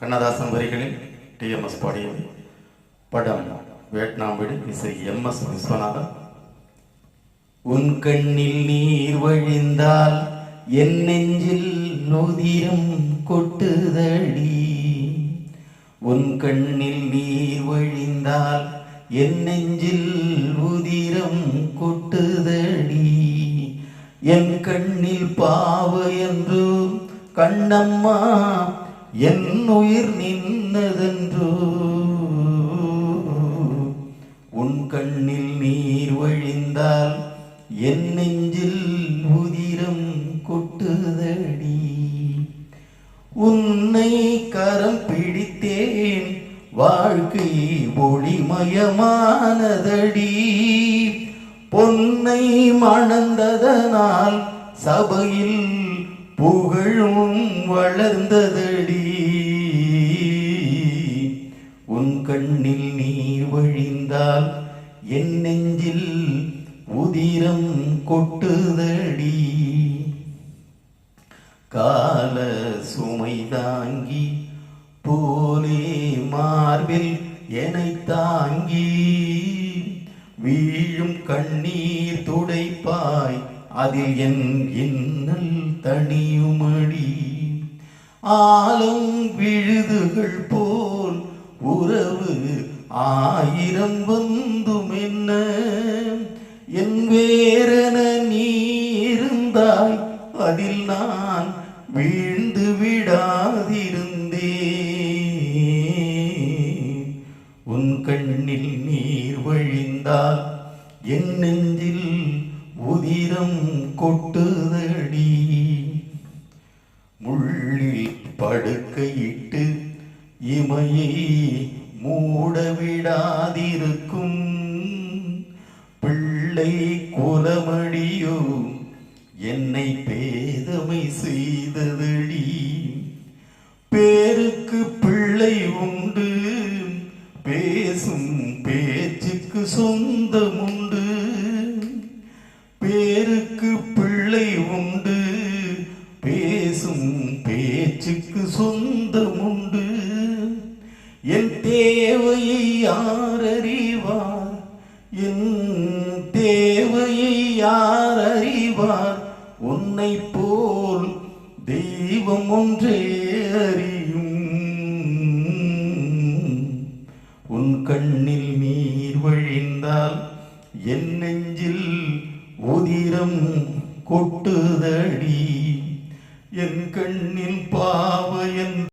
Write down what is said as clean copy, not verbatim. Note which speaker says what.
Speaker 1: கண்ணதாசன் வரிகளில் டிஎம்எஸ் பாடியது. படம் வியட்நாம் வீடு, இசை எம்எஸ் விஸ்வநாதன். உன் கண்ணில் நீர் வழிந்தால் என் நெஞ்சில் நொதிரம் கொட்டுதடி. உன் கண்ணில் நீர் வழிந்தால் என் நெஞ்சில் உதிரம் கொட்டுதடி. என் கண்ணில் பாவ என்று கண்ணம்மா என் உயிர் நின்னதென்றோ. உன் கண்ணில் நீர் வழிந்தால் என் நெஞ்சில் உதிரம் கொட்டுதடி. உன்னை கரம் பிடித்தேன், வாழ்க்கை ஒளிமயமானதடி. பொன்னை மணந்ததனால் சபையில் புகழும் வளர்ந்ததடி. உன் கண்ணில் நீர் வழிந்தால் என் நெஞ்சில் உதிரம் கொட்டுதடி. கால சுமை தாங்கி போலே மார்பில் என்னை தாங்கி வீழும் கண்ணீர் துடைப்பாய், அதில் என் இன்னல் தனியுமடி. ஆலம் விழுதுகள் போல் உறவு ஆயிரம் வந்தும் என்ன, என் வேறென நீ இருந்தாய், அதில் நான் வீழ்ந்து விடாதிருந்தேன். உன் கண்ணில் நீர் வழிந்தால் என் நெஞ்சில் உதிரம் கொட்டுதடி. முள்ளில் படுக்கையிட்டு இமையை மூடவிடாதிருக்கும் பிள்ளை குலமடியோ என்னை பேதமை செய்ததடி. பேருக்கு பிள்ளை உண்டு, பேசும் பேச்சுக்கு சொந்தமுண்டு. பேருக்கு பிள்ளை உண்டு, பேசும் பேச்சுக்கு சொந்தமுண்டு. என் தேவையை யார் அறிவார், என் தேவையை யார் அறிவார், உன்னை போல் தெய்வம் ஒன்றே அறியும். உன் கண்ணில் நீர் வழிந்தால் என் நெஞ்சில் உதிரம் கொட்டுதடி. என் கண்ணில்